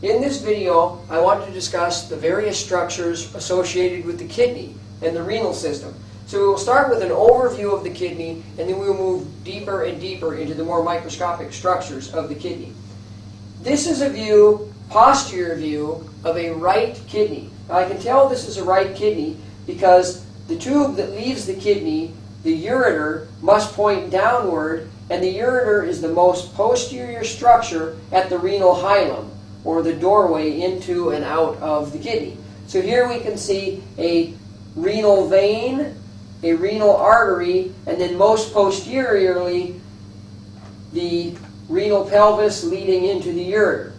In this video, I want to discuss the various structures associated with the kidney and the renal system. So we will start with an overview of the kidney, and then we will move deeper and deeper into the more microscopic structures of the kidney. This is a view, posterior view, of a right kidney. Now I can tell this is a right kidney because the tube that leaves the kidney, the ureter, must point downward, and the ureter is the most posterior structure at the renal hilum, or the doorway into and out of the kidney. So here we can see a renal vein, a renal artery, and then most posteriorly the renal pelvis leading into the ureter.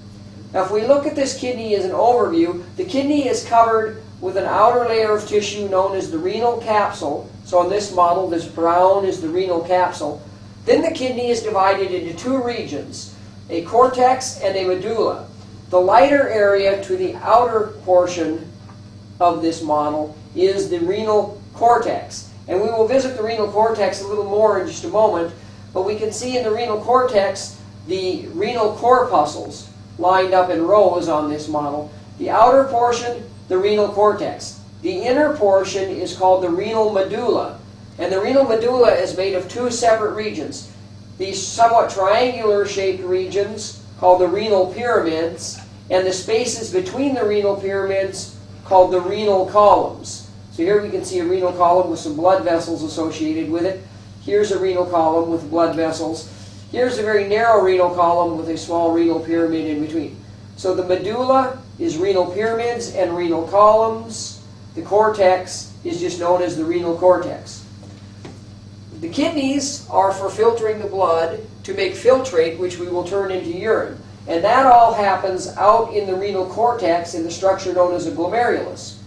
Now if we look at this kidney as an overview, the kidney is covered with an outer layer of tissue known as the renal capsule. So on this model, this brown is the renal capsule. Then the kidney is divided into two regions, a cortex and a medulla. The lighter area to the outer portion of this model is the renal cortex. And we will visit the renal cortex a little more in just a moment, but we can see in the renal cortex the renal corpuscles lined up in rows on this model. The outer portion, the renal cortex. The inner portion is called the renal medulla. And the renal medulla is made of two separate regions. These somewhat triangular shaped regions called the renal pyramids, and the spaces between the renal pyramids called the renal columns. So here we can see a renal column with some blood vessels associated with it. Here's a renal column with blood vessels. Here's a very narrow renal column with a small renal pyramid in between. So the medulla is renal pyramids and renal columns. The cortex is just known as the renal cortex. The kidneys are for filtering the blood to make filtrate, which we will turn into urine. And that all happens out in the renal cortex in the structure known as a glomerulus.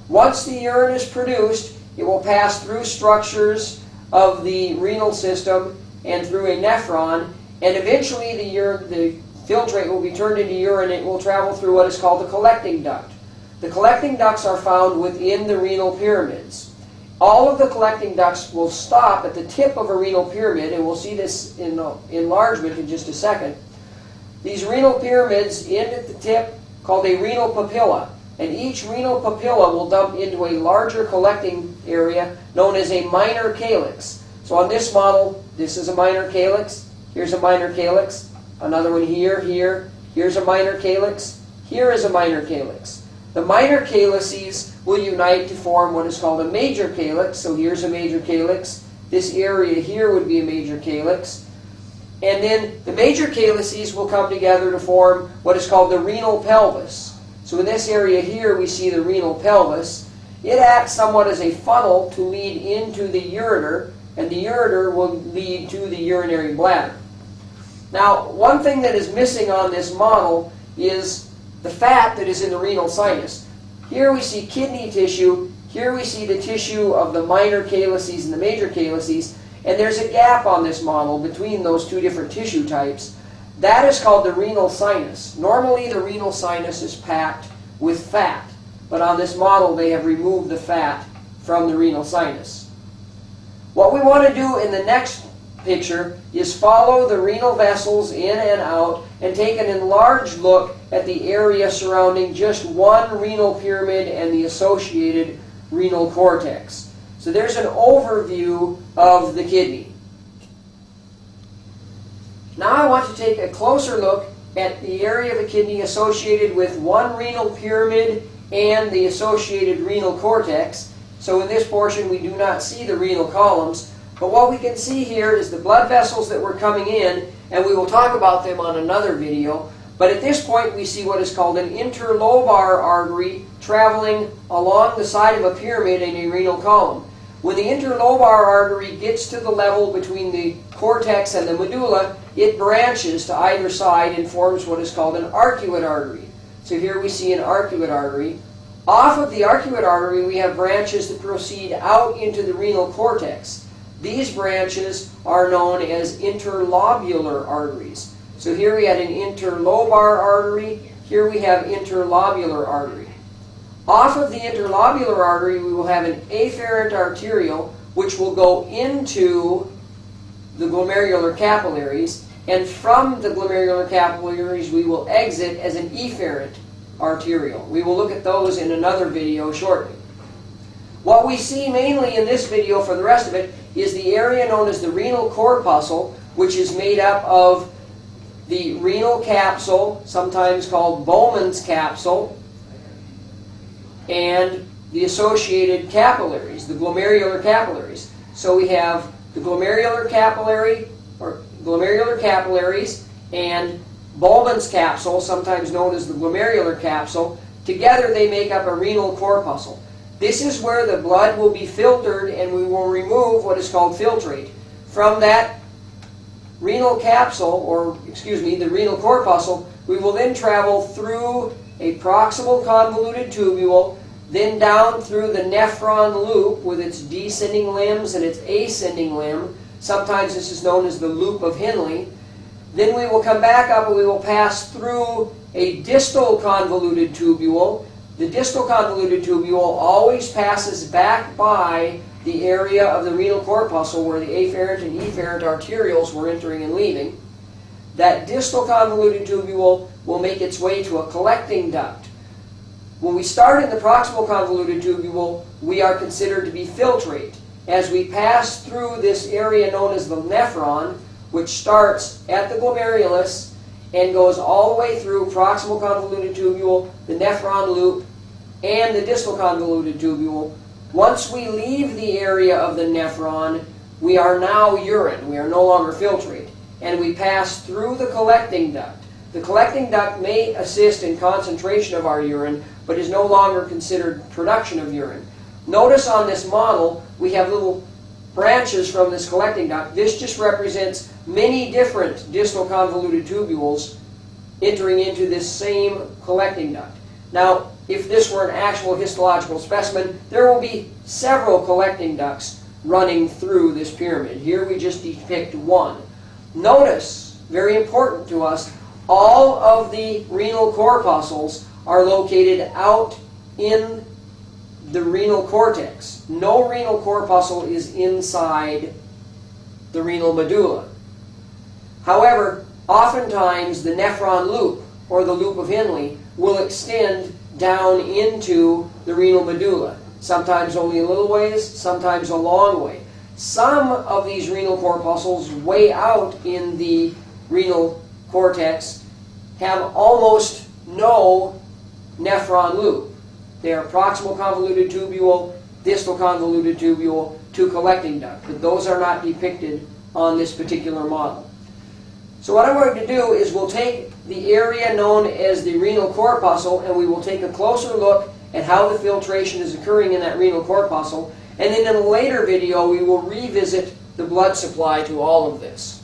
Once the urine is produced, it will pass through structures of the renal system and through a nephron, and eventually the filtrate will be turned into urine. It will travel through what is called the collecting duct. The collecting ducts are found within the renal pyramids. All of the collecting ducts will stop at the tip of a renal pyramid, and we'll see this in enlargement in just a second. These renal pyramids end at the tip called a renal papilla, and each renal papilla will dump into a larger collecting area known as a minor calyx. So on this model, this is a minor calyx, here's a minor calyx, another one here, here's a minor calyx, here is a minor calyx. The minor calyces will unite to form what is called a major calyx. So here's a major calyx. This area here would be a major calyx. And then the major calyces will come together to form what is called the renal pelvis. So in this area here we see the renal pelvis. It acts somewhat as a funnel to lead into the ureter, and the ureter will lead to the urinary bladder. Now, one thing that is missing on this model is the fat that is in the renal sinus. Here we see kidney tissue, here we see the tissue of the minor calyces and the major calyces, and there's a gap on this model between those two different tissue types. That is called the renal sinus. Normally the renal sinus is packed with fat, but on this model they have removed the fat from the renal sinus. What we want to do in the next picture is follow the renal vessels in and out and take an enlarged look at the area surrounding just one renal pyramid and the associated renal cortex. So there's an overview of the kidney. Now I want to take a closer look at the area of the kidney associated with one renal pyramid and the associated renal cortex. So in this portion we do not see the renal columns, but what we can see here is the blood vessels that were coming in, and we will talk about them on another video. But at this point we see what is called an interlobar artery traveling along the side of a pyramid in a renal column. When the interlobar artery gets to the level between the cortex and the medulla, it branches to either side and forms what is called an arcuate artery. So here we see an arcuate artery. Off of the arcuate artery we have branches that proceed out into the renal cortex. These branches are known as interlobular arteries. So here we had an interlobar artery, here we have interlobular artery. Off of the interlobular artery we will have an afferent arteriole, which will go into the glomerular capillaries, And from the glomerular capillaries, we will exit as an efferent arteriole. We will look at those in another video shortly. What we see mainly in this video for the rest of it is the area known as the renal corpuscle, which is made up of the renal capsule, sometimes called Bowman's capsule, and the associated capillaries, the glomerular capillaries. So we have the glomerular capillary, or glomerular capillaries, and Bowman's capsule, sometimes known as the glomerular capsule. Together they make up a renal corpuscle. This is where the blood will be filtered, and we will remove what is called filtrate. From that renal capsule, or excuse me, the renal corpuscle, we will then travel through a proximal convoluted tubule, then down through the nephron loop with its descending limbs and its ascending limb. Sometimes this is known as the loop of Henle. Then we will come back up and we will pass through a distal convoluted tubule. The distal convoluted tubule always passes back by the area of the renal corpuscle where the afferent and efferent arterioles were entering and leaving. That distal convoluted tubule will make its way to a collecting duct. When we start in the proximal convoluted tubule, we are considered to be filtrate. As we pass through this area known as the nephron, which starts at the glomerulus and goes all the way through proximal convoluted tubule, the nephron loop, and the distal convoluted tubule. Once we leave the area of the nephron, we are now urine. We are no longer filtrate. And we pass through the collecting duct. The collecting duct may assist in concentration of our urine, but is no longer considered production of urine. Notice on this model, we have little branches from this collecting duct. This just represents many different distal convoluted tubules entering into this same collecting duct. Now, if this were an actual histological specimen, there will be several collecting ducts running through this pyramid. Here we just depict one. Notice, very important to us, all of the renal corpuscles are located out in the renal cortex. No renal corpuscle is inside the renal medulla. However, oftentimes the nephron loop, or the loop of Henle, will extend down into the renal medulla. Sometimes only a little ways, sometimes a long way. Some of these renal corpuscles way out in the renal cortex have almost no nephron loop. They are proximal convoluted tubule, distal convoluted tubule, to collecting duct, but those are not depicted on this particular model. So what I'm going to do is we'll take the area known as the renal corpuscle and we will take a closer look at how the filtration is occurring in that renal corpuscle, and then in a later video we will revisit the blood supply to all of this.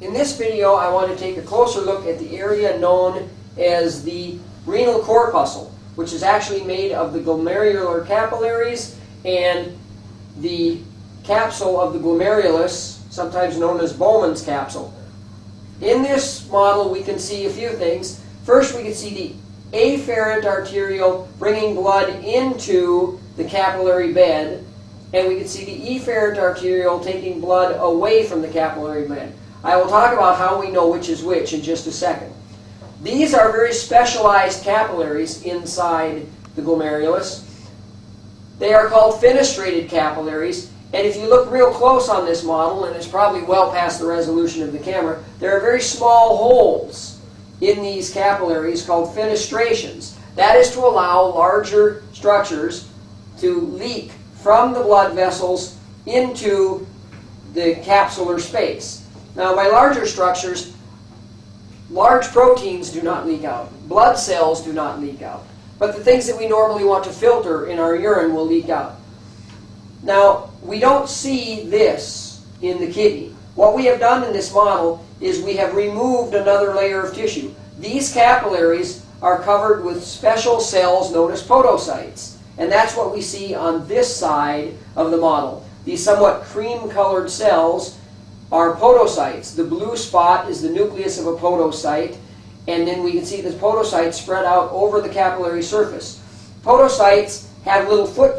In this video I want to take a closer look at the area known as the renal corpuscle, which is actually made of the glomerular capillaries and the capsule of the glomerulus, sometimes known as Bowman's capsule. In this model we can see a few things. First, we can see the afferent arteriole bringing blood into the capillary bed, and we can see the efferent arteriole taking blood away from the capillary bed. I will talk about how we know which is which in just a second. These are very specialized capillaries inside the glomerulus. They are called fenestrated capillaries, and if you look real close on this model, and it's probably well past the resolution of the camera, there are very small holes in these capillaries called fenestrations. That is to allow larger structures to leak from the blood vessels into the capsular space. Now, by larger structures, large proteins do not leak out. Blood cells do not leak out. But the things that we normally want to filter in our urine will leak out. Now, we don't see this in the kidney. What we have done in this model is we have removed another layer of tissue. These capillaries are covered with special cells known as podocytes. And that's what we see on this side of the model. These somewhat cream-colored cells are podocytes. The blue spot is the nucleus of a podocyte, and then we can see the podocytes spread out over the capillary surface. Podocytes have little foot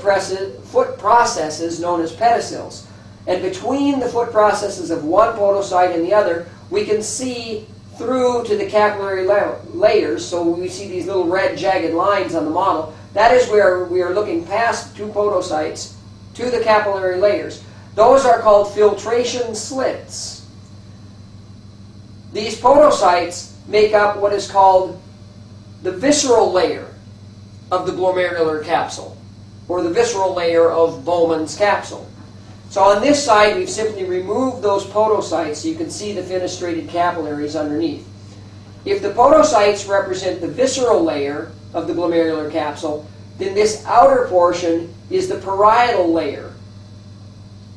processes known as pedicels. And between the foot processes of one podocyte and the other, we can see through to the capillary layers. So we see these little red jagged lines on the model. That is where we are looking past two podocytes to the capillary layers. Those are called filtration slits. These podocytes make up what is called the visceral layer of the glomerular capsule, or the visceral layer of Bowman's capsule. So on this side, we've simply removed those podocytes so you can see the fenestrated capillaries underneath. If the podocytes represent the visceral layer of the glomerular capsule, then this outer portion is the parietal layer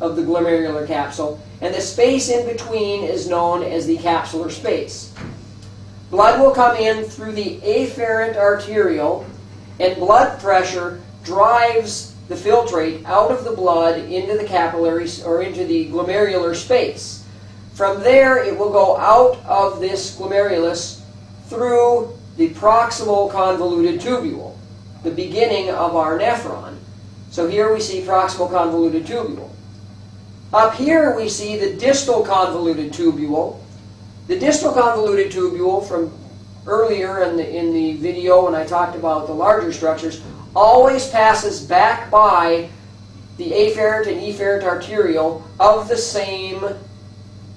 of the glomerular capsule, and the space in between is known as the capsular space. Blood will come in through the afferent arteriole, and blood pressure drives the filtrate out of the blood into the capillaries, or into the glomerular space. From there, it will go out of this glomerulus through the proximal convoluted tubule, the beginning of our nephron. So here we see proximal convoluted tubule. Up here we see the distal convoluted tubule. The distal convoluted tubule, from earlier in the video when I talked about the larger structures, always passes back by the afferent and efferent arteriole of the same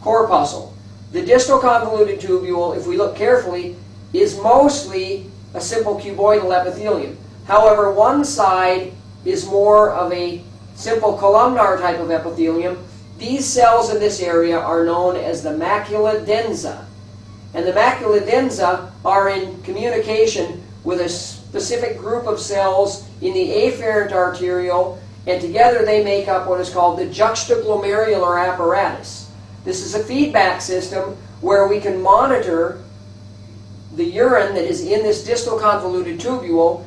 corpuscle. The distal convoluted tubule, if we look carefully, is mostly a simple cuboidal epithelium. However, one side is more of a simple columnar type of epithelium. These cells in this area are known as the macula densa. And the macula densa are in communication with a specific group of cells in the afferent arteriole, and together they make up what is called the juxtaglomerular apparatus. This is a feedback system where we can monitor the urine that is in this distal convoluted tubule,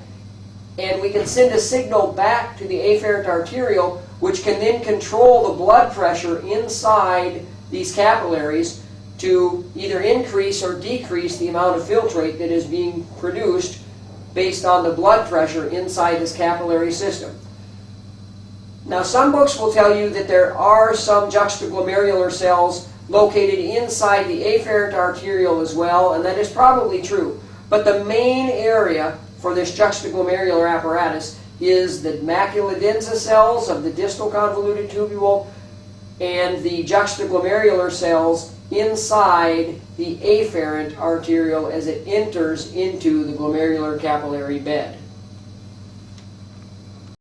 and we can send a signal back to the afferent arteriole, which can then control the blood pressure inside these capillaries to either increase or decrease the amount of filtrate that is being produced based on the blood pressure inside this capillary system. Now, some books will tell you that there are some juxtaglomerular cells located inside the afferent arteriole as well, and that is probably true. But the main area for this juxtaglomerular apparatus is the macula densa cells of the distal convoluted tubule and the juxtaglomerular cells inside the afferent arteriole as it enters into the glomerular capillary bed.